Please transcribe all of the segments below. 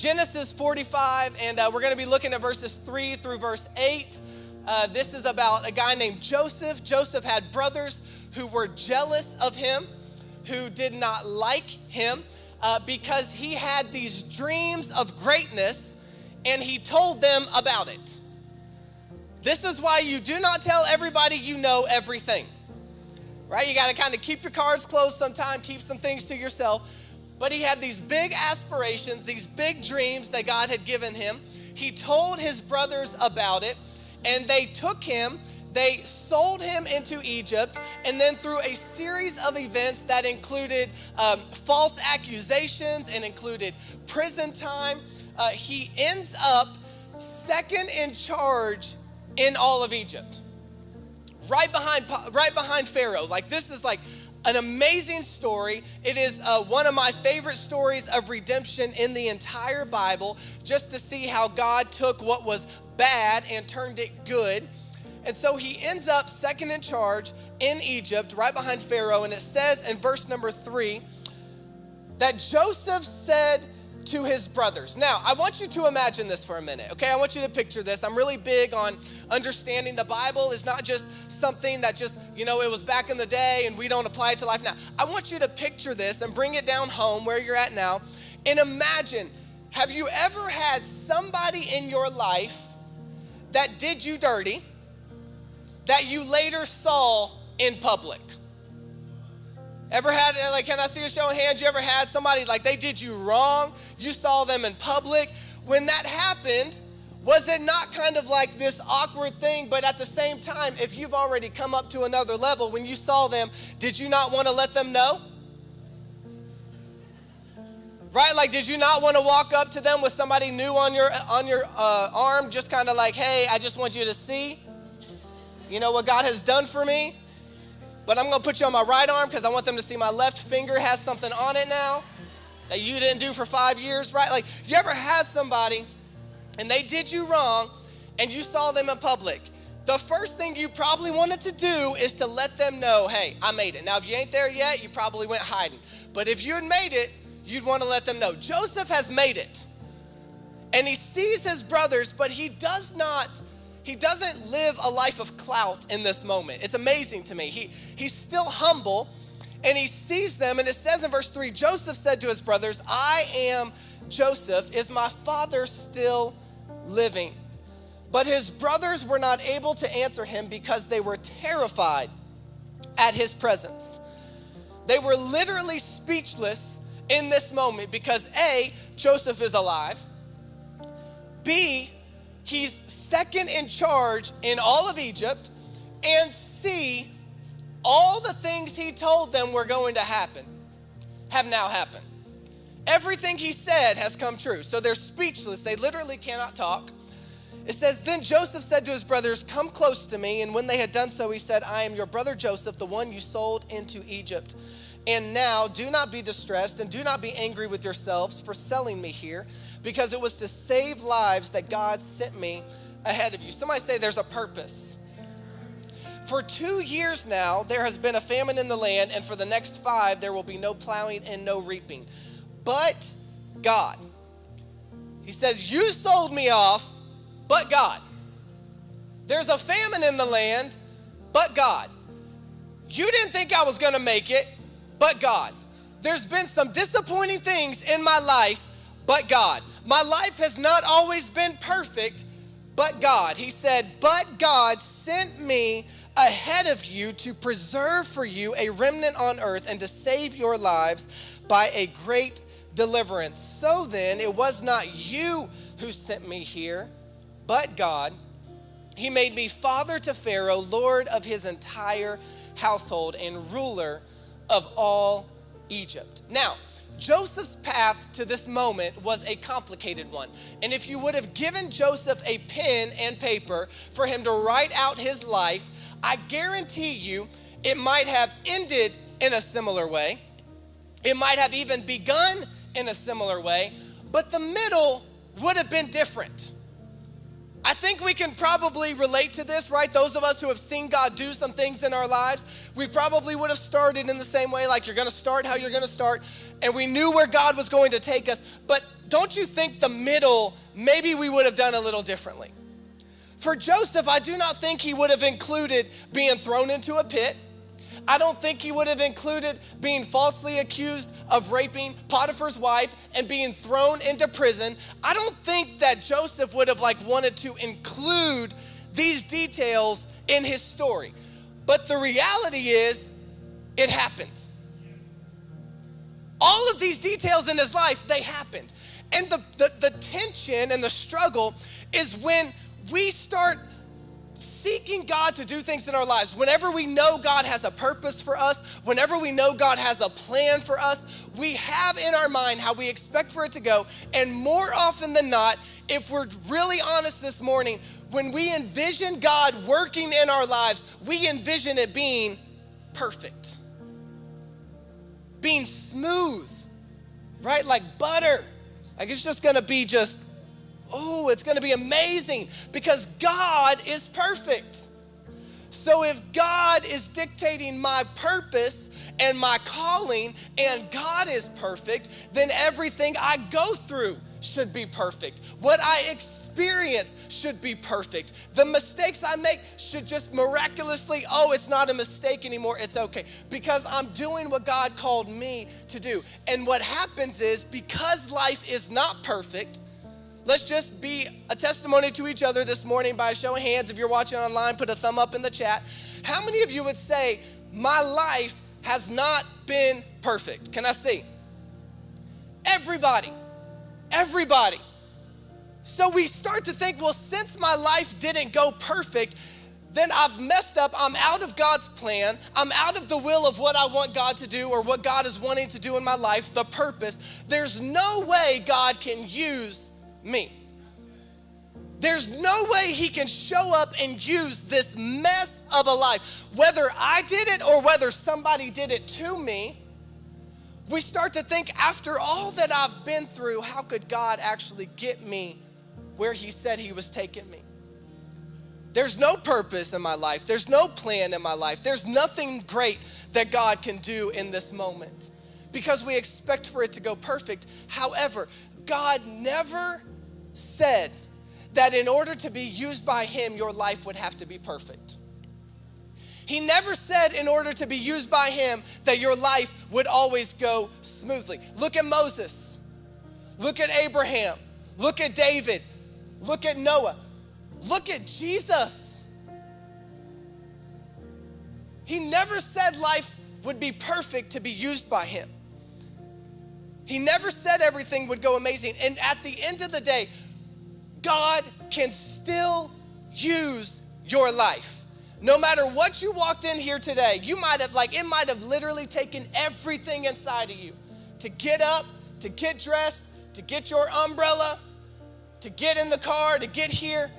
Genesis 45, and we're going to be looking at verses 3 through verse 8. This is about a guy named Joseph. Joseph had brothers who were jealous of him, who did not like him because he had these dreams of greatness, and he told them about it. This is why you do not tell everybody you know everything, right? You got to kind of keep your cards close sometimes, keep some things to yourself. But he had these big aspirations, these big dreams that God had given him. He told his brothers about it, and they took him, they sold him into Egypt, and then through a series of events that included false accusations and included prison time, he ends up second in charge in all of Egypt, right behind Pharaoh. Like, this is like an amazing story. It is one of my favorite stories of redemption in the entire Bible, just to see how God took what was bad and turned it good. And so he ends up second in charge in Egypt, right behind Pharaoh. And it says in verse number 3 that Joseph said to his brothers. Now, I want you to imagine this for a minute, okay? I want you to picture this. I'm really big on understanding the Bible is not just something that just, it was back in the day and we don't apply it to life now. I want you to picture this and bring it down home where you're at now and imagine, have you ever had somebody in your life that did you dirty that you later saw in public? Ever had, can I see a show of hands? You ever had somebody, they did you wrong, you saw them in public? When that happened, was it not kind of like this awkward thing, but at the same time, if you've already come up to another level, when you saw them, did you not want to let them know? Right, did you not want to walk up to them with somebody new on your arm, just kind of like, hey, I just want you to see, what God has done for me? But I'm going to put you on my right arm because I want them to see my left finger has something on it now that you didn't do for 5 years, right? You ever had somebody and they did you wrong and you saw them in public? The first thing you probably wanted to do is to let them know, hey, I made it. Now, if you ain't there yet, you probably went hiding. But if you had made it, you'd want to let them know. Joseph has made it. And he sees his brothers, but he doesn't live a life of clout in this moment. It's amazing to me. He's still humble, and he sees them, and it says in verse 3, Joseph said to his brothers, I am Joseph. Is my father still living? But his brothers were not able to answer him because they were terrified at his presence. They were literally speechless in this moment because A, Joseph is alive. B, he's second in charge in all of Egypt, and C, all the things he told them were going to happen have now happened. Everything he said has come true. So they're speechless. They literally cannot talk. It says, then Joseph said to his brothers, come close to me. And when they had done so, he said, I am your brother Joseph, the one you sold into Egypt. And now do not be distressed and do not be angry with yourselves for selling me here, because it was to save lives that God sent me ahead of you. Somebody say there's a purpose. For 2 years now, there has been a famine in the land, and for the next 5, there will be no plowing and no reaping. But God, he says, you sold me off, but God. There's a famine in the land, but God. You didn't think I was going to make it, but God. There's been some disappointing things in my life, but God. My life has not always been perfect, but God. He said, but God sent me ahead of you to preserve for you a remnant on earth and to save your lives by a great deliverance. So then, it was not you who sent me here, but God. He made me father to Pharaoh, Lord of his entire household, and ruler of all Egypt. Now, Joseph's path to this moment was a complicated one. And if you would have given Joseph a pen and paper for him to write out his life, I guarantee you it might have ended in a similar way. It might have even begun in a similar way, but the middle would have been different. I think we can probably relate to this, right? Those of us who have seen God do some things in our lives, we probably would have started in the same way, like you're gonna start how you're gonna start, and we knew where God was going to take us. But don't you think the middle, maybe we would have done a little differently? For Joseph, I do not think he would have included being thrown into a pit. I don't think he would have included being falsely accused of raping Potiphar's wife and being thrown into prison. I don't think that Joseph would have wanted to include these details in his story. But the reality is, it happened. All of these details in his life, they happened. And the tension and the struggle is when we start seeking God to do things in our lives. Whenever we know God has a purpose for us, whenever we know God has a plan for us, we have in our mind how we expect for it to go. And more often than not, if we're really honest this morning, when we envision God working in our lives, we envision it being perfect, being smooth, right? Like butter. Like it's just gonna be it's gonna be amazing because God is perfect. So if God is dictating my purpose and my calling and God is perfect, then everything I go through should be perfect. What I experience should be perfect. The mistakes I make should just miraculously, it's not a mistake anymore, it's okay. Because I'm doing what God called me to do. And what happens is, because life is not perfect, let's just be a testimony to each other this morning by a show of hands. If you're watching online, put a thumb up in the chat. How many of you would say, my life has not been perfect? Can I see? Everybody. So we start to think, well, since my life didn't go perfect, then I've messed up. I'm out of God's plan. I'm out of the will of what I want God to do or what God is wanting to do in my life, the purpose. There's no way God can use me. There's no way he can show up and use this mess of a life. Whether I did it or whether somebody did it to me, we start to think, after all that I've been through, how could God actually get me where he said he was taking me? There's no purpose in my life. There's no plan in my life. There's nothing great that God can do in this moment because we expect for it to go perfect. However, God never said that in order to be used by him, your life would have to be perfect. He never said in order to be used by him that your life would always go smoothly. Look at Moses. Look at Abraham. Look at David. Look at Noah. Look at Jesus. He never said life would be perfect to be used by him. He never said everything would go amazing. And at the end of the day, God can still use your life. No matter what you walked in here today, it might have literally taken everything inside of you to get up, to get dressed, to get your umbrella, to get in the car, to get here.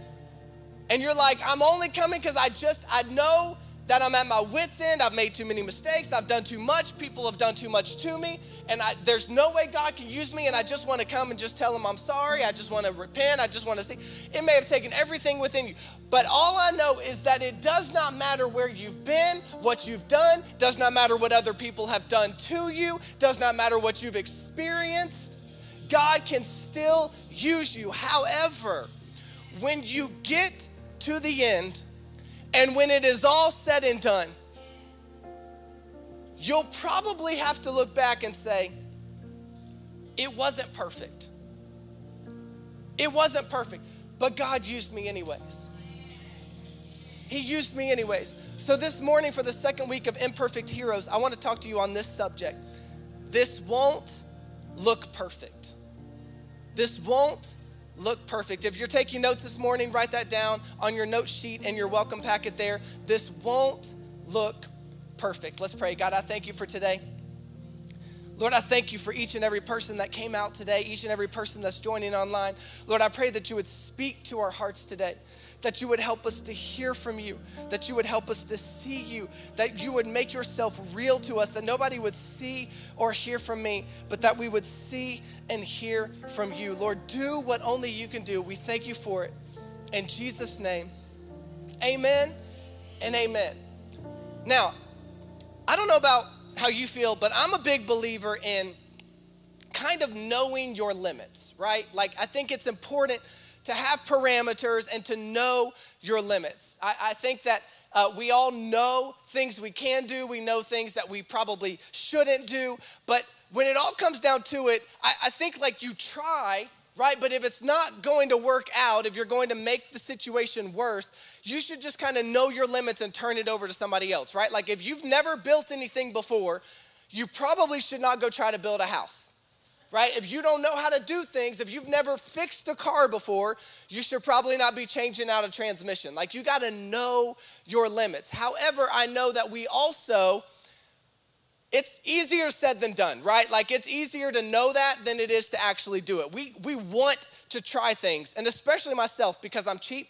And you're like, I'm only coming because I know that I'm at my wit's end. I've made too many mistakes. I've done too much. People have done too much to me. And there's no way God can use me. And I just want to come and just tell him I'm sorry. I just want to repent. I just want to see. It may have taken everything within you. But all I know is that it does not matter where you've been, what you've done. Does not matter what other people have done to you. Does not matter what you've experienced. God can still use you. However, when you get to the end, and when it is all said and done, you'll probably have to look back and say, it wasn't perfect. It wasn't perfect, but God used me anyways. He used me anyways. So this morning, for the second week of Imperfect Heroes, I want to talk to you on this subject. This won't look perfect. This won't look perfect. If you're taking notes this morning, write that down on your note sheet and your welcome packet there. This won't look perfect. Let's pray. God, I thank you for today. Lord, I thank you for each and every person that came out today, each and every person that's joining online. Lord, I pray that you would speak to our hearts today, that you would help us to hear from you, that you would help us to see you, that you would make yourself real to us, that nobody would see or hear from me, but that we would see and hear from you. Lord, do what only you can do. We thank you for it. In Jesus' name, amen and amen. Now, I don't know about how you feel, but I'm a big believer in kind of knowing your limits, right? Like, I think it's important to have parameters and to know your limits. I think that we all know things we can do. We know things that we probably shouldn't do. But when it all comes down to it, I think like you try, right? But if it's not going to work out, if you're going to make the situation worse, you should just kind of know your limits and turn it over to somebody else, right? Like if you've never built anything before, you probably should not go try to build a house. Right? If you don't know how to do things, if you've never fixed a car before, you should probably not be changing out a transmission. Like you got to know your limits. However, I know that we also, it's easier said than done, right? Like it's easier to know that than it is to actually do it. We want to try things, and especially myself because I'm cheap.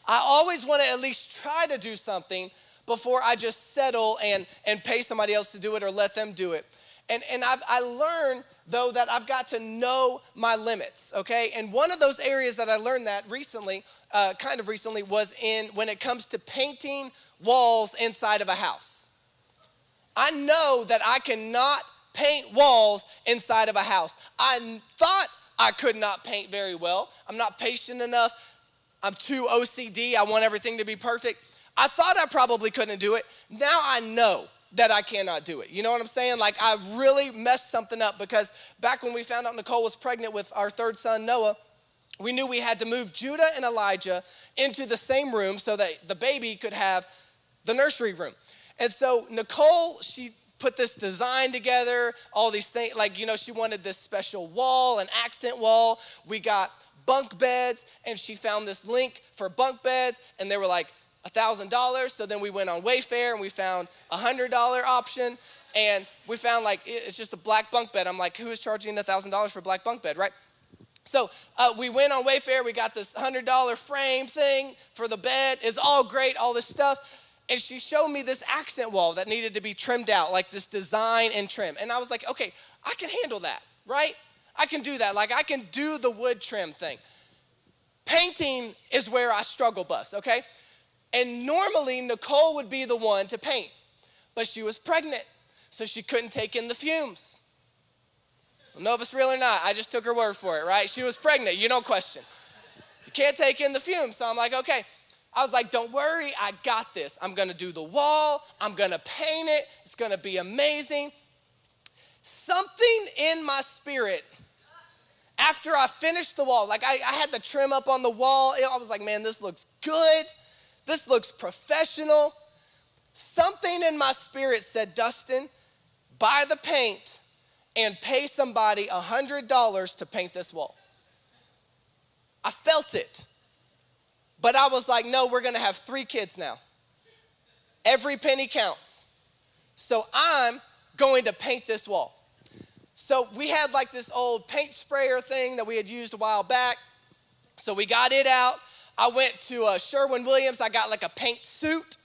I always want to at least try to do something before I just settle and pay somebody else to do it or let them do it. And I learned, though, that I've got to know my limits, okay? And one of those areas that I learned that recently, was when it comes to painting walls inside of a house. I know that I cannot paint walls inside of a house. I thought I could not paint very well. I'm not patient enough. I'm too OCD. I want everything to be perfect. I thought I probably couldn't do it. Now I know that I cannot do it. You know what I'm saying? Like I really messed something up because back when we found out Nicole was pregnant with our third son, Noah, we knew we had to move Judah and Elijah into the same room so that the baby could have the nursery room. And so Nicole, she put this design together, all these things, like, you know, she wanted this special wall, an accent wall. We got bunk beds, and she found this link for bunk beds, and they were like, $1,000. So then we went on Wayfair and we found a $100 option, and we found like it's just a black bunk bed. I'm like, who is charging $1,000 for a black bunk bed, right? So we went on Wayfair. We got this $100 frame thing for the bed. It's all great, all this stuff. And she showed me this accent wall that needed to be trimmed out, like this design and trim. And I was like, okay, I can handle that, right? I can do that. Like I can do the wood trim thing. Painting is where I struggle bust, okay? And normally, Nicole would be the one to paint, but she was pregnant, so she couldn't take in the fumes. I don't know if it's real or not. I just took her word for it, right? She was pregnant. You don't question. You can't take in the fumes. So I'm like, okay. I was like, don't worry. I got this. I'm going to do the wall. I'm going to paint it. It's going to be amazing. Something in my spirit, after I finished the wall, like I had the trim up on the wall. I was like, man, this looks good. This looks professional. Something in my spirit said, Dustin, buy the paint and pay somebody $100 to paint this wall. I felt it. But I was like, no, we're going to have 3 kids now. Every penny counts. So I'm going to paint this wall. So we had like this old paint sprayer thing that we had used a while back. So we got it out. I went to Sherwin-Williams. I got like a paint suit,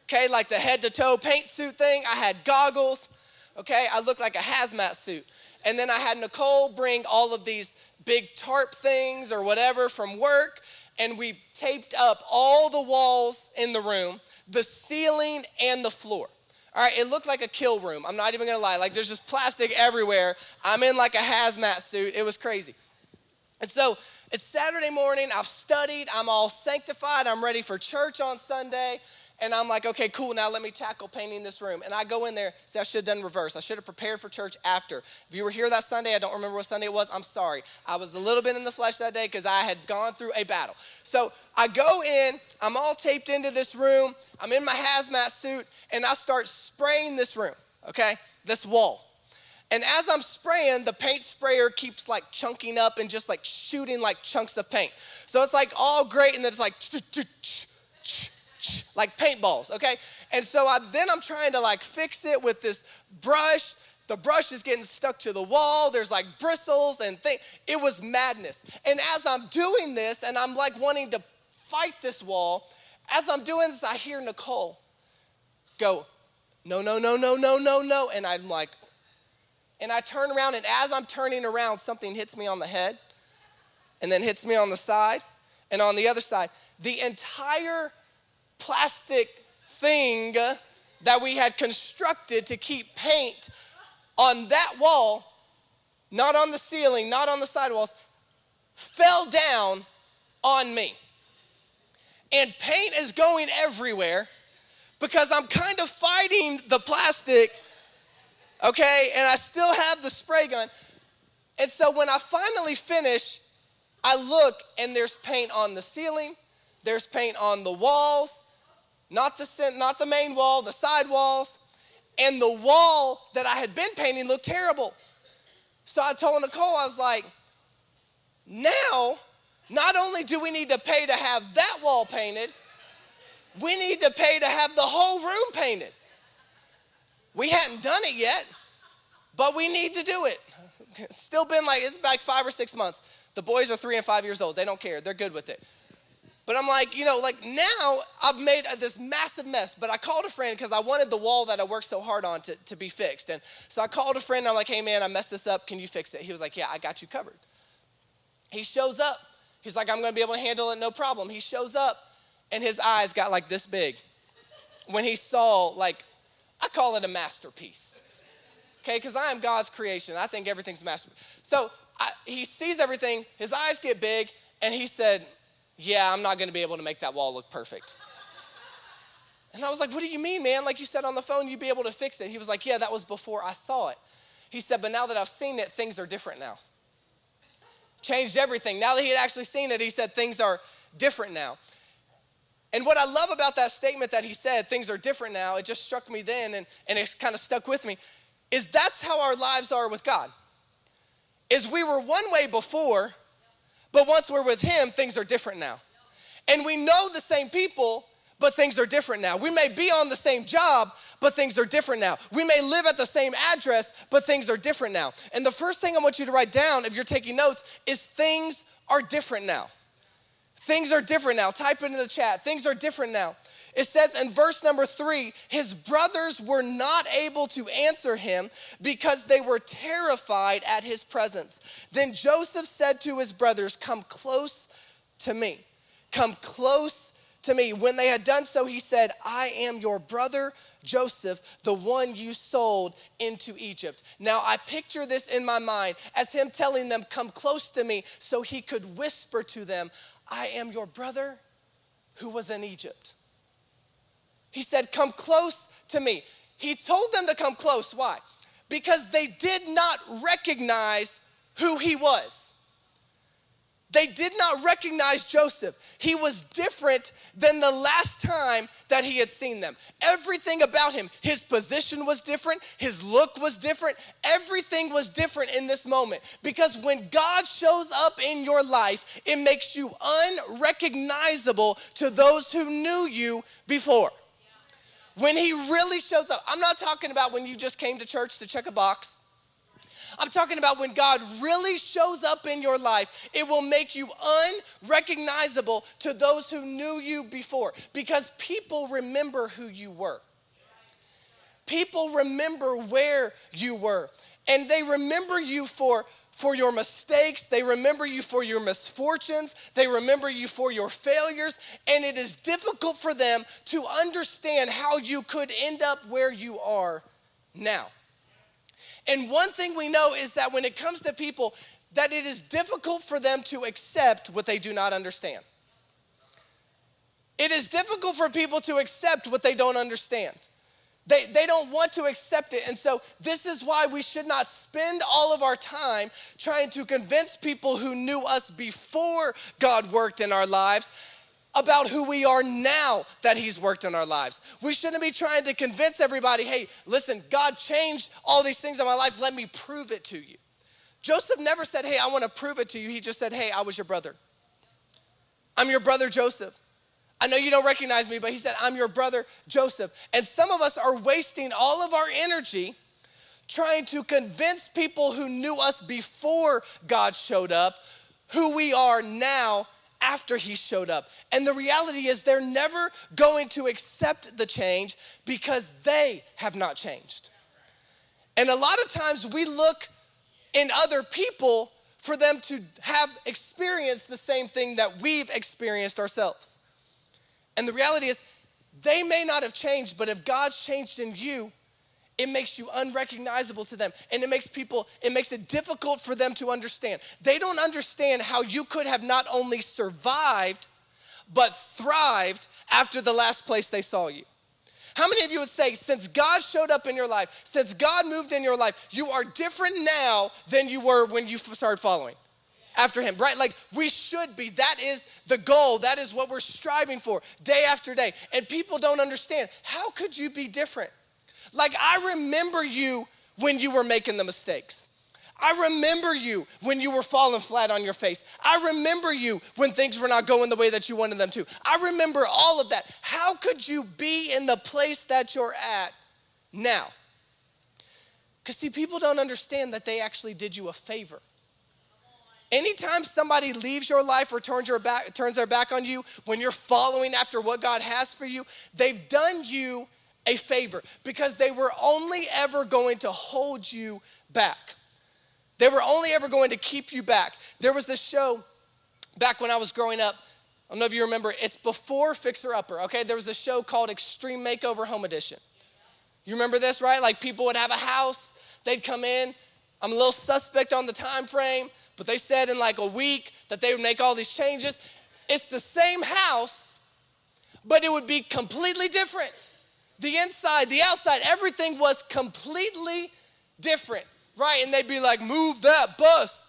okay, like the head to toe paint suit thing. I had goggles, okay. I looked like a hazmat suit. And then I had Nicole bring all of these big tarp things or whatever from work, and we taped up all the walls in the room, the ceiling and the floor. All right, it looked like a kill room. I'm not even gonna lie. Like there's just plastic everywhere. I'm in like a hazmat suit. It was crazy. And so it's Saturday morning, I've studied, I'm all sanctified, I'm ready for church on Sunday, and I'm like, okay, cool, now let me tackle painting this room. And I go in there, see, I should have done reverse. I should have prepared for church after. If you were here that Sunday, I don't remember what Sunday it was, I'm sorry. I was a little bit in the flesh that day because I had gone through a battle. So I go in, I'm all taped into this room, I'm in my hazmat suit, and I start spraying this room, okay, this wall. And as I'm spraying, the paint sprayer keeps like chunking up and just like shooting like chunks of paint. So it's like all great, and then it's like paintballs, okay? And so I'm trying to like fix it with this brush. The brush is getting stuck to the wall. There's like bristles and things. It was madness. And as I'm doing this, and I'm like wanting to fight this wall, as I'm doing this, I hear Nicole go, no, no, no, no, no, no, no. And I'm like, and I turn around, and as I'm turning around, something hits me on the head and then hits me on the side. and on the other side. The entire plastic thing that we had constructed to keep paint on that wall, not on the ceiling, not on the sidewalls, fell down on me. And paint is going everywhere because I'm kind of fighting the plastic, okay? And I still have the spray gun. And so when I finally finish, I look and there's paint on the ceiling, there's paint on the walls, not the main wall, the side walls, and the wall that I had been painting looked terrible. So I told Nicole, I was like, now, not only do we need to pay to have that wall painted, we need to pay to have the whole room painted. We hadn't done it yet, but we need to do it. It's like 5 or 6 months. The boys are 3 and 5 years old. They don't care. They're good with it. But I'm like, now I've made this massive mess. But I called a friend because I wanted the wall that I worked so hard on to be fixed. And so I called a friend. And I'm like, hey, man, I messed this up. Can you fix it? He was like, yeah, I got you covered. He shows up. He's like, I'm going to be able to handle it, no problem. He shows up, and his eyes got like this big when he saw, I call it a masterpiece, okay? Because I am God's creation. I think everything's a masterpiece. So he sees everything. His eyes get big, and he said, yeah, I'm not going to be able to make that wall look perfect. And I was like, what do you mean, man? Like you said on the phone, you'd be able to fix it. He was like, yeah, that was before I saw it. He said, but now that I've seen it, things are different now. Changed everything. Now that he had actually seen it, he said things are different now. And what I love about that statement that he said, things are different now, it just struck me then and it kind of stuck with me, is that's how our lives are with God. Is we were one way before, but once we're with him, things are different now. And we know the same people, but things are different now. We may be on the same job, but things are different now. We may live at the same address, but things are different now. And the first thing I want you to write down, if you're taking notes, is things are different now. Things are different now. Type it in the chat. Things are different now. It says in verse number 3, his brothers were not able to answer him because they were terrified at his presence. Then Joseph said to his brothers, come close to me. Come close to me. When they had done so, he said, I am your brother Joseph, the one you sold into Egypt. Now I picture this in my mind as him telling them, come close to me, so he could whisper to them, I am your brother who was in Egypt. He said, come close to me. He told them to come close. Why? Because they did not recognize who he was. They did not recognize Joseph. He was different than the last time that he had seen them. Everything about him, his position was different, his look was different, everything was different in this moment. Because when God shows up in your life, it makes you unrecognizable to those who knew you before. When he really shows up, I'm not talking about when you just came to church to check a box. I'm talking about when God really shows up in your life, it will make you unrecognizable to those who knew you before, because people remember who you were. People remember where you were, and they remember you for your mistakes. They remember you for your misfortunes. They remember you for your failures, and it is difficult for them to understand how you could end up where you are now. And one thing we know is that when it comes to people, that it is difficult for them to accept what they do not understand. It is difficult for people to accept what they don't understand. They don't want to accept it. And so this is why we should not spend all of our time trying to convince people who knew us before God worked in our lives about who we are now that he's worked in our lives. We shouldn't be trying to convince everybody, hey, listen, God changed all these things in my life. Let me prove it to you. Joseph never said, hey, I want to prove it to you. He just said, hey, I was your brother. I'm your brother Joseph. I know you don't recognize me, but he said, I'm your brother Joseph. And some of us are wasting all of our energy trying to convince people who knew us before God showed up who we are now after he showed up. And the reality is they're never going to accept the change because they have not changed. And a lot of times we look in other people for them to have experienced the same thing that we've experienced ourselves. And the reality is, they may not have changed, but if God's changed in you, it makes you unrecognizable to them. And it makes it difficult for them to understand. They don't understand how you could have not only survived, but thrived after the last place they saw you. How many of you would say, since God showed up in your life, since God moved in your life, you are different now than you were when you started following after him, right? Like we should be. That is the goal. That is what we're striving for day after day. And people don't understand. How could you be different? Like I remember you when you were making the mistakes. I remember you when you were falling flat on your face. I remember you when things were not going the way that you wanted them to. I remember all of that. How could you be in the place that you're at now? Because see, people don't understand that they actually did you a favor. Anytime somebody leaves your life or turns their back on you when you're following after what God has for you, they've done you a favor because they were only ever going to hold you back. They were only ever going to keep you back. There was this show back when I was growing up. I don't know if you remember. It's before Fixer Upper, okay? There was a show called Extreme Makeover Home Edition. You remember this, right? Like people would have a house. They'd come in. I'm a little suspect on the time frame, but they said in like a week that they would make all these changes. It's the same house, but it would be completely different. The inside, the outside, everything was completely different. Right, and they'd be like, move that bus,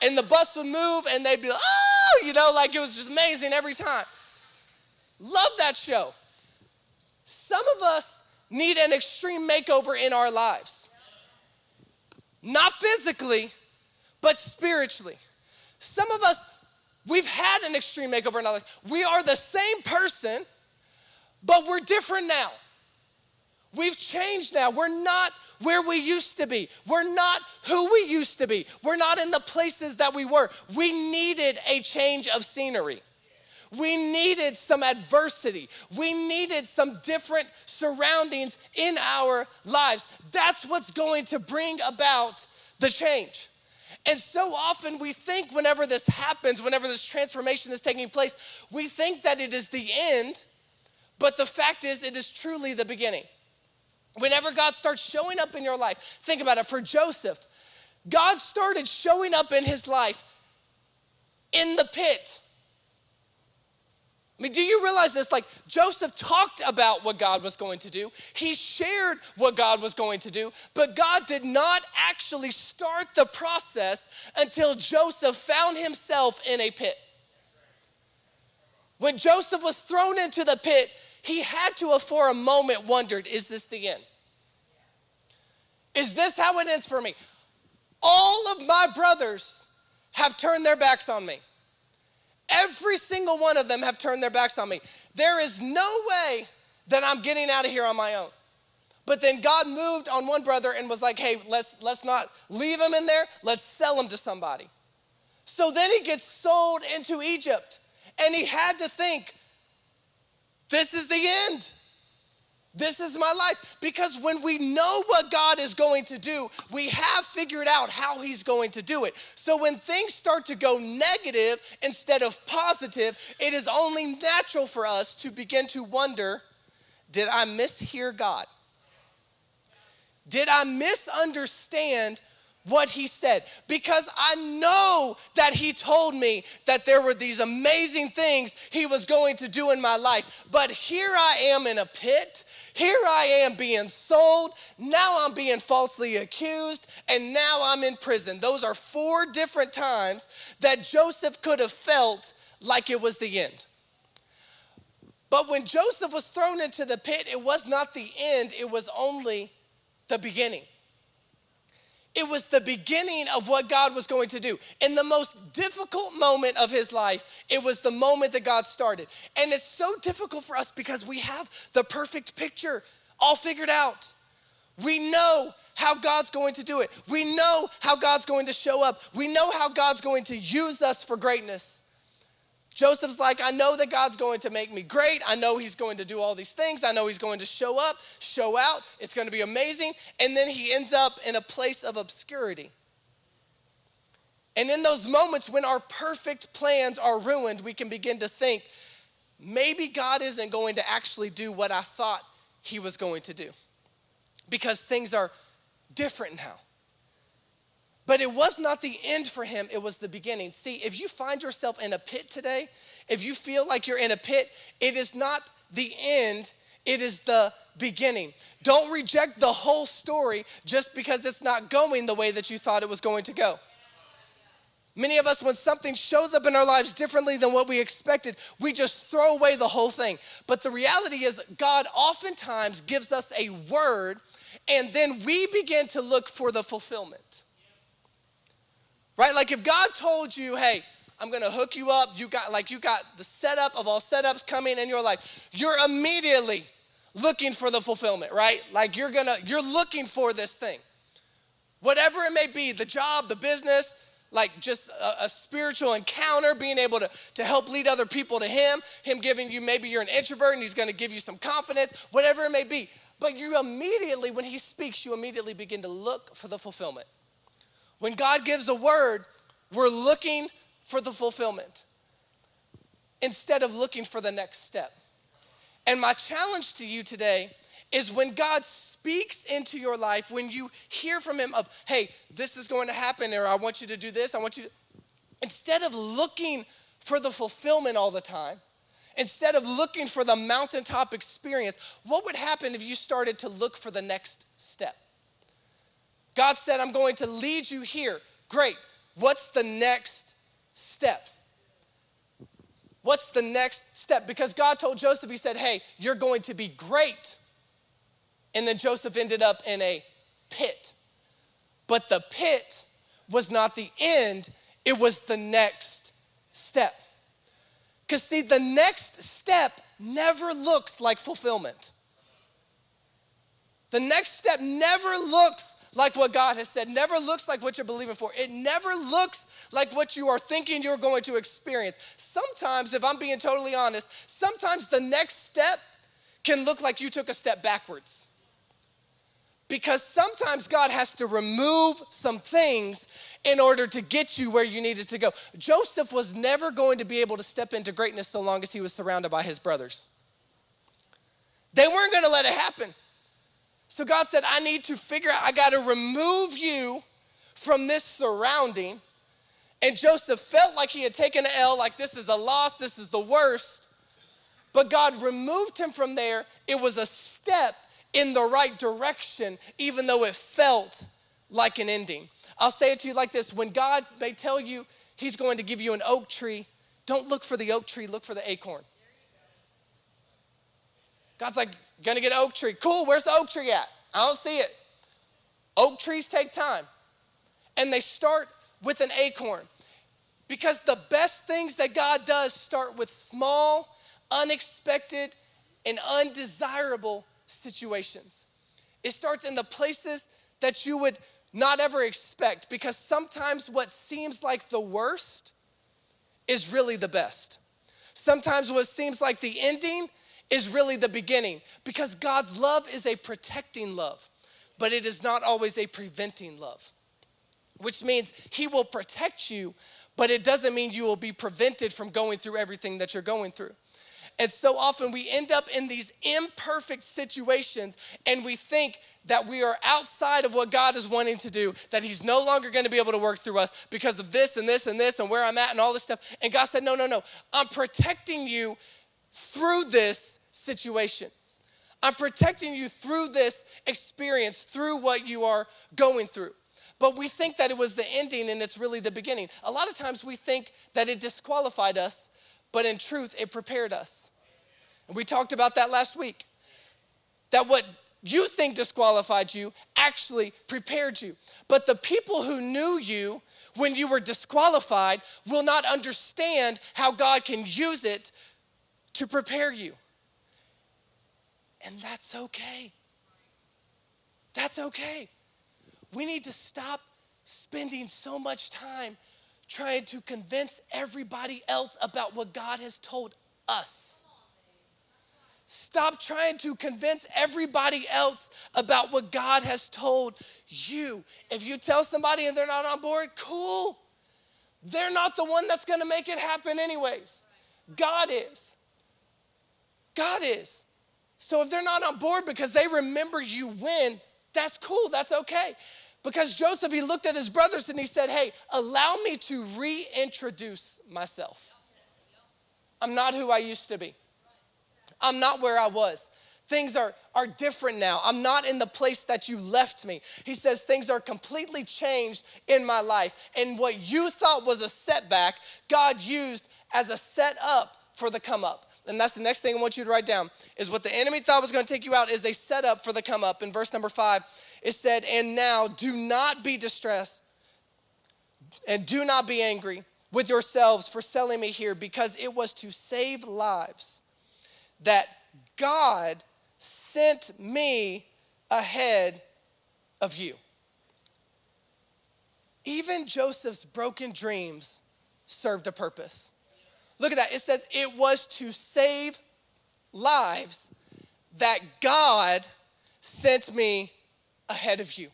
and the bus would move, and they'd be like, oh, like it was just amazing every time. Love that show. Some of us need an extreme makeover in our lives. Not physically, but spiritually. Some of us, we've had an extreme makeover in our lives. We are the same person, but we're different now. We've changed now. We're not where we used to be. We're not who we used to be. We're not in the places that we were. We needed a change of scenery. We needed some adversity. We needed some different surroundings in our lives. That's what's going to bring about the change. And so often we think whenever this happens, whenever this transformation is taking place, we think that it is the end, but the fact is it is truly the beginning. Whenever God starts showing up in your life, think about it. For Joseph, God started showing up in his life in the pit. I mean, do you realize this? Like, Joseph talked about what God was going to do. He shared what God was going to do, but God did not actually start the process until Joseph found himself in a pit. When Joseph was thrown into the pit, he had to have for a moment wondered, is this the end? Is this how it ends for me? All of my brothers have turned their backs on me. Every single one of them have turned their backs on me. There is no way that I'm getting out of here on my own. But then God moved on one brother and was like, hey, let's not leave him in there. Let's sell him to somebody. So then he gets sold into Egypt. And he had to think, this is the end. This is my life. Because when we know what God is going to do, we have figured out how he's going to do it. So when things start to go negative instead of positive, it is only natural for us to begin to wonder, did I mishear God? Did I misunderstand what he said? Because I know that he told me that there were these amazing things he was going to do in my life. But here I am in a pit. Here I am being sold. Now I'm being falsely accused. And now I'm in prison. Those are 4 different times that Joseph could have felt like it was the end. But when Joseph was thrown into the pit, it was not the end. It was only the beginning. It was the beginning of what God was going to do. In the most difficult moment of his life, it was the moment that God started. And it's so difficult for us because we have the perfect picture all figured out. We know how God's going to do it. We know how God's going to show up. We know how God's going to use us for greatness. Joseph's like, I know that God's going to make me great. I know he's going to do all these things. I know he's going to show up, show out. It's going to be amazing. And then he ends up in a place of obscurity. And in those moments when our perfect plans are ruined, we can begin to think, maybe God isn't going to actually do what I thought he was going to do because things are different now. But it was not the end for him, it was the beginning. See, if you find yourself in a pit today, if you feel like you're in a pit, it is not the end, it is the beginning. Don't reject the whole story just because it's not going the way that you thought it was going to go. Many of us, when something shows up in our lives differently than what we expected, we just throw away the whole thing. But the reality is God oftentimes gives us a word, and then we begin to look for the fulfillment. Right? Like if God told you, hey, I'm gonna hook you up, you got the setup of all setups coming in your life, you're immediately looking for the fulfillment, right? Like you're looking for this thing. Whatever it may be, the job, the business, like just a spiritual encounter, being able to help lead other people to him giving you, maybe you're an introvert and he's gonna give you some confidence, whatever it may be. But you immediately, when he speaks, you immediately begin to look for the fulfillment. When God gives a word, we're looking for the fulfillment instead of looking for the next step. And my challenge to you today is when God speaks into your life, when you hear from him of, hey, this is going to happen, or I want you to do this, instead of looking for the fulfillment all the time, instead of looking for the mountaintop experience, what would happen if you started to look for the next step? God said, I'm going to lead you here. Great. What's the next step? What's the next step? Because God told Joseph, he said, hey, you're going to be great. And then Joseph ended up in a pit. But the pit was not the end, it was the next step. Because see, the next step never looks like fulfillment. The next step never looks like what God has said, never looks like what you're believing for. It never looks like what you are thinking you're going to experience. Sometimes, if I'm being totally honest, sometimes the next step can look like you took a step backwards. Because sometimes God has to remove some things in order to get you where you needed to go. Joseph was never going to be able to step into greatness so long as he was surrounded by his brothers. They weren't going to let it happen. So God said, I need to figure out, I got to remove you from this surrounding. And Joseph felt like he had taken an L, like this is a loss, this is the worst. But God removed him from there. It was a step in the right direction, even though it felt like an ending. I'll say it to you like this. When God may tell you he's going to give you an oak tree, don't look for the oak tree, look for the acorn. God's like, gonna get an oak tree. Cool, where's the oak tree at? I don't see it. Oak trees take time. And they start with an acorn. Because the best things that God does start with small, unexpected, and undesirable situations. It starts in the places that you would not ever expect, because sometimes what seems like the worst is really the best. Sometimes what seems like the ending is really the beginning, because God's love is a protecting love, but it is not always a preventing love, which means he will protect you, but it doesn't mean you will be prevented from going through everything that you're going through. And so often we end up in these imperfect situations and we think that we are outside of what God is wanting to do, that he's no longer going to be able to work through us because of this and this and this and where I'm at and all this stuff. And God said, no, I'm protecting you through this situation. I'm protecting you through this experience, through what you are going through. But we think that it was the ending and it's really the beginning. A lot of times we think that it disqualified us, but in truth, it prepared us. And we talked about that last week. That what you think disqualified you actually prepared you. But the people who knew you when you were disqualified will not understand how God can use it to prepare you. And that's okay. That's okay. We need to stop spending so much time trying to convince everybody else about what God has told us. Stop trying to convince everybody else about what God has told you. If you tell somebody and they're not on board, cool. they're not the one that's going to make it happen anyways. God is. God is. So if they're not on board because they remember you win, that's cool, that's okay. Because Joseph, he looked at his brothers and he said, hey, allow me to reintroduce myself. I'm not who I used to be. I'm not where I was. Things are different now. I'm not in the place that you left me. He says things are completely changed in my life. And what you thought was a setback, God used as a set up for the come up. And that's the next thing I want you to write down, is what the enemy thought was going to take you out is a setup for the come up. In verse number 5, it said, and now do not be distressed and do not be angry with yourselves for selling me here, because it was to save lives that God sent me ahead of you. Even Joseph's broken dreams served a purpose. Look at that. It says it was to save lives that God sent me ahead of you.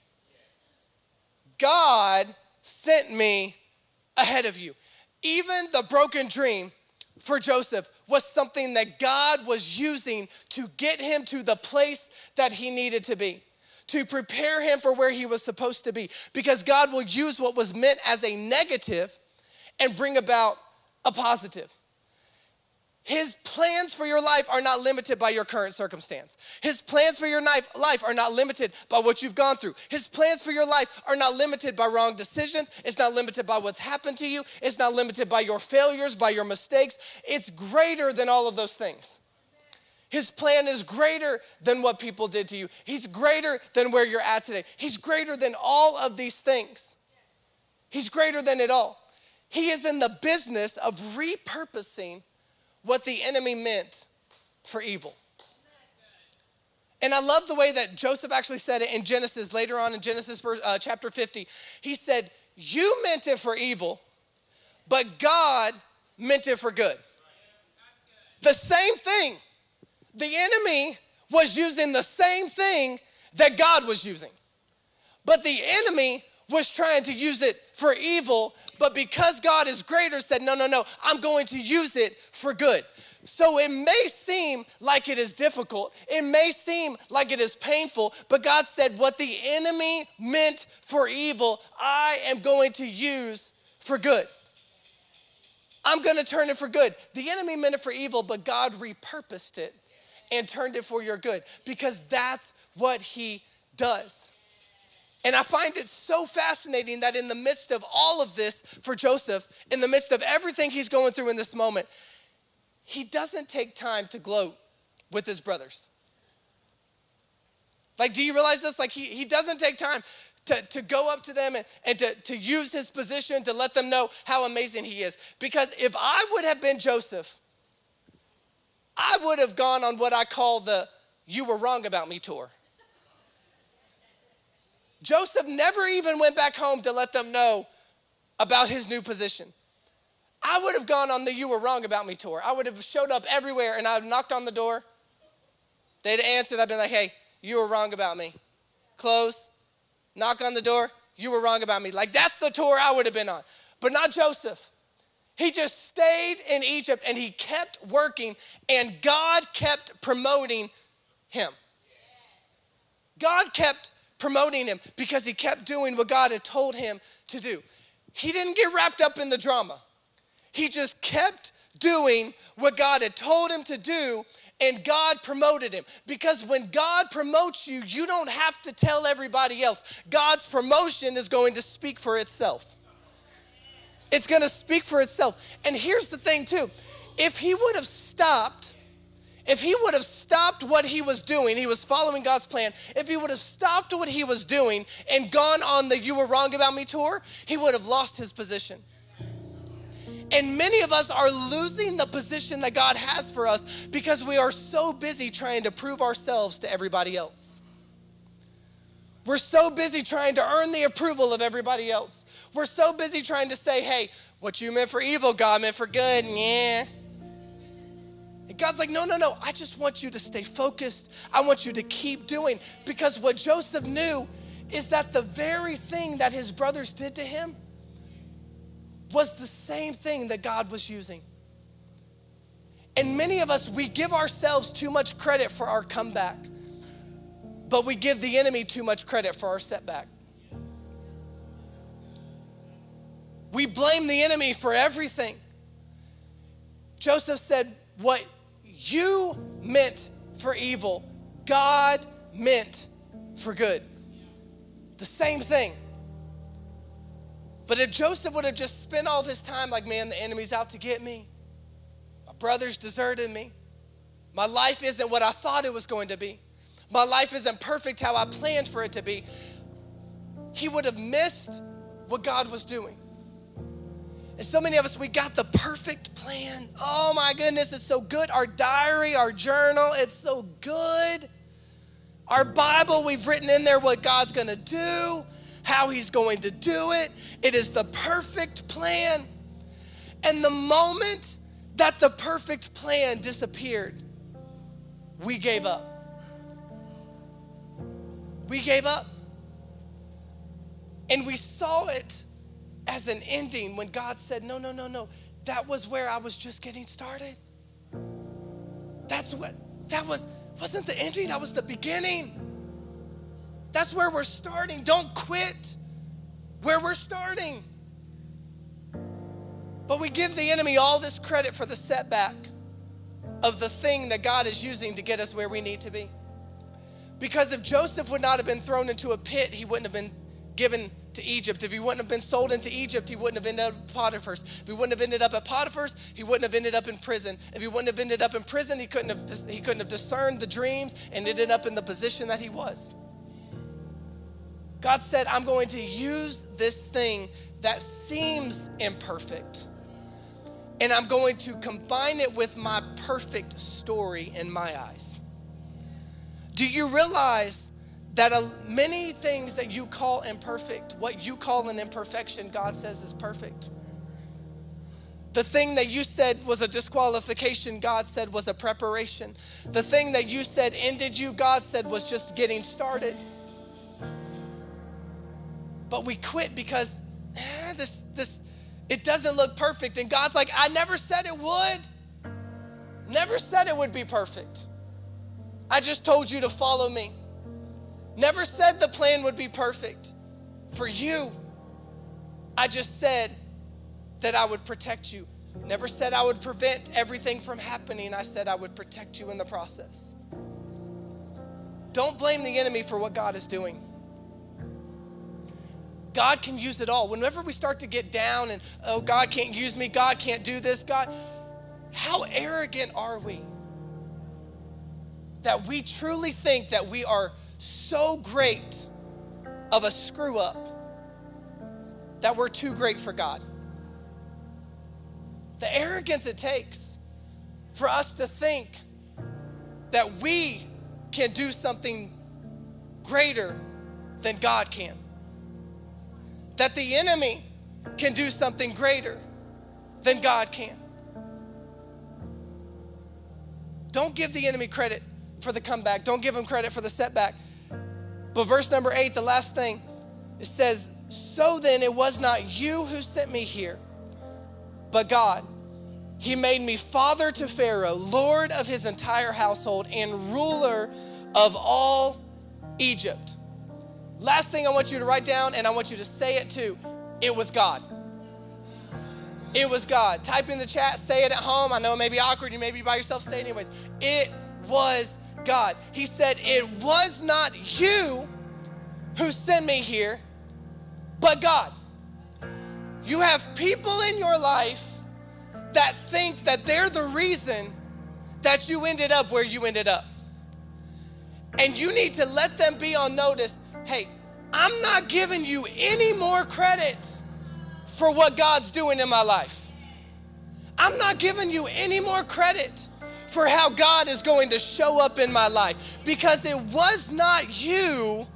God sent me ahead of you. Even the broken dream for Joseph was something that God was using to get him to the place that he needed to be, to prepare him for where he was supposed to be. Because God will use what was meant as a negative and bring about a positive. His plans for your life are not limited by your current circumstance. His plans for your life are not limited by what you've gone through. His plans for your life are not limited by wrong decisions. It's not limited by what's happened to you. It's not limited by your failures, by your mistakes. It's greater than all of those things. His plan is greater than what people did to you. He's greater than where you're at today. He's greater than all of these things. He's greater than it all. He is in the business of repurposing what the enemy meant for evil. And I love the way that Joseph actually said it in Genesis, later on in Genesis chapter 50. He said, you meant it for evil, but God meant it for good. The same thing. The enemy was using the same thing that God was using. But the enemy was trying to use it for evil, but because God is greater, said, no, I'm going to use it for good. So it may seem like it is difficult. It may seem like it is painful, but God said, what the enemy meant for evil, I am going to use for good. I'm going to turn it for good. The enemy meant it for evil, but God repurposed it and turned it for your good, because that's what he does. And I find it so fascinating that in the midst of all of this for Joseph, in the midst of everything he's going through in this moment, he doesn't take time to gloat with his brothers. Like, do you realize this? Like, he doesn't take time to go up to them and to use his position to let them know how amazing he is. Because if I would have been Joseph, I would have gone on what I call the "you were wrong about me" tour. Joseph never even went back home to let them know about his new position. I would have gone on the "you were wrong about me" tour. I would have showed up everywhere and I would have knocked on the door. They'd answered. I'd been like, hey, you were wrong about me. Close, knock on the door, you were wrong about me. Like, that's the tour I would have been on. But not Joseph. He just stayed in Egypt and he kept working, and God kept promoting him. God kept promoting him because he kept doing what God had told him to do. He didn't get wrapped up in the drama. He just kept doing what God had told him to do, and God promoted him. Because when God promotes you, you don't have to tell everybody else. God's promotion is going to speak for itself. It's going to speak for itself. And here's the thing too. If he would have stopped what he was doing, he was following God's plan. If he would have stopped what he was doing and gone on the "you were wrong about me" tour, he would have lost his position. And many of us are losing the position that God has for us because we are so busy trying to prove ourselves to everybody else. We're so busy trying to earn the approval of everybody else. We're so busy trying to say, hey, what you meant for evil, God meant for good. Yeah. And God's like, no. I just want you to stay focused. I want you to keep doing. Because what Joseph knew is that the very thing that his brothers did to him was the same thing that God was using. And many of us, we give ourselves too much credit for our comeback, but we give the enemy too much credit for our setback. We blame the enemy for everything. Joseph said, what you meant for evil, God meant for good. The same thing. But if Joseph would have just spent all his time like, man, the enemy's out to get me. My brothers deserted me. My life isn't what I thought it was going to be. My life isn't perfect how I planned for it to be. He would have missed what God was doing. And so many of us, we got the perfect plan. Oh my goodness, it's so good. Our diary, our journal, it's so good. Our Bible, we've written in there what God's gonna do, how he's going to do it. It is the perfect plan. And the moment that the perfect plan disappeared, we gave up. We gave up. And we saw it as an ending when God said, no. That was where I was just getting started. Wasn't the ending, that was the beginning. That's where we're starting. Don't quit where we're starting. But we give the enemy all this credit for the setback of the thing that God is using to get us where we need to be. Because if Joseph would not have been thrown into a pit, he wouldn't have been given to Egypt. If he wouldn't have been sold into Egypt, he wouldn't have ended up at Potiphar's. If he wouldn't have ended up at Potiphar's, he wouldn't have ended up in prison. If he wouldn't have ended up in prison, he couldn't have discerned the dreams and ended up in the position that he was. God said, I'm going to use this thing that seems imperfect, and I'm going to combine it with my perfect story in my eyes. Do you realize that many things that you call imperfect, what you call an imperfection, God says is perfect? The thing that you said was a disqualification, God said was a preparation. The thing that you said ended you, God said was just getting started. But we quit because it doesn't look perfect. And God's like, I never said it would. Never said it would be perfect. I just told you to follow me. Never said the plan would be perfect for you. I just said that I would protect you. Never said I would prevent everything from happening. I said I would protect you in the process. Don't blame the enemy for what God is doing. God can use it all. Whenever we start to get down and, oh, God can't use me, God can't do this, God, how arrogant are we that we truly think that we are so great of a screw up that we're too great for God? The arrogance it takes for us to think that we can do something greater than God can. That the enemy can do something greater than God can. Don't give the enemy credit for the comeback. Don't give him credit for the setback. But verse number 8, the last thing, it says, so then it was not you who sent me here, but God. He made me father to Pharaoh, Lord of his entire household, and ruler of all Egypt. Last thing I want you to write down, and I want you to say it too. It was God. It was God. Type in the chat, say it at home. I know it may be awkward. You may be by yourself. Say it anyways. It was God. He said, it was not you who sent me here, but God. You have people in your life that think that they're the reason that you ended up where you ended up. And you need to let them be on notice. Hey, I'm not giving you any more credit for what God's doing in my life. I'm not giving you any more credit for how God is going to show up in my life, because it was not you,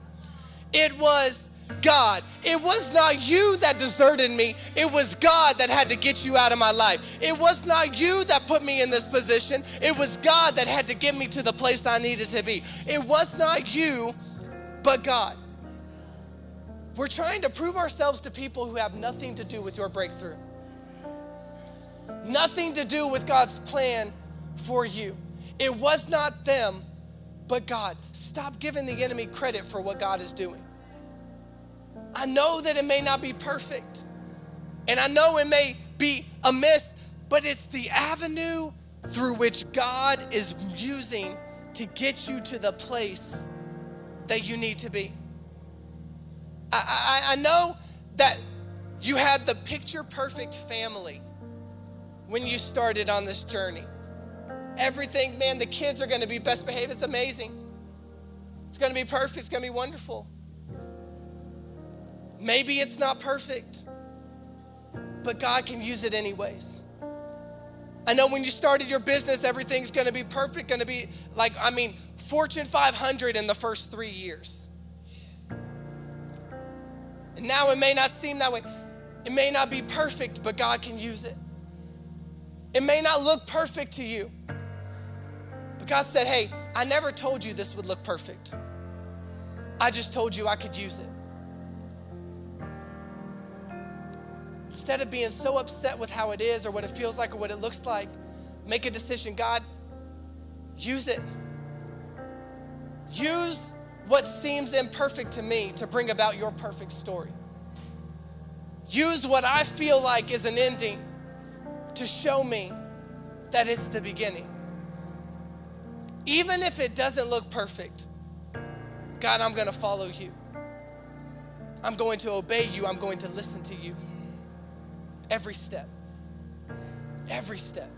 it was God. It was not you that deserted me. It was God that had to get you out of my life. It was not you that put me in this position. It was God that had to get me to the place I needed to be. It was not you, but God. We're trying to prove ourselves to people who have nothing to do with your breakthrough. Nothing to do with God's plan for you. It was not them, but God. Stop giving the enemy credit for what God is doing. I know that it may not be perfect, and I know it may be amiss, but it's the avenue through which God is using to get you to the place that you need to be. I know that you had the picture-perfect family when you started on this journey. Everything, man, the kids are going to be best behaved. It's amazing. It's going to be perfect. It's going to be wonderful. Maybe it's not perfect, but God can use it anyways. I know when you started your business, everything's going to be perfect, going to be like, Fortune 500 in the first 3 years. And now it may not seem that way. It may not be perfect, but God can use it. It may not look perfect to you, but God said, hey, I never told you this would look perfect. I just told you I could use it. Instead of being so upset with how it is or what it feels like or what it looks like, make a decision. God, use it. Use what seems imperfect to me to bring about your perfect story. Use what I feel like is an ending to show me that it's the beginning. Even if it doesn't look perfect, God, I'm going to follow you. I'm going to obey you. I'm going to listen to you. Every step. Every step.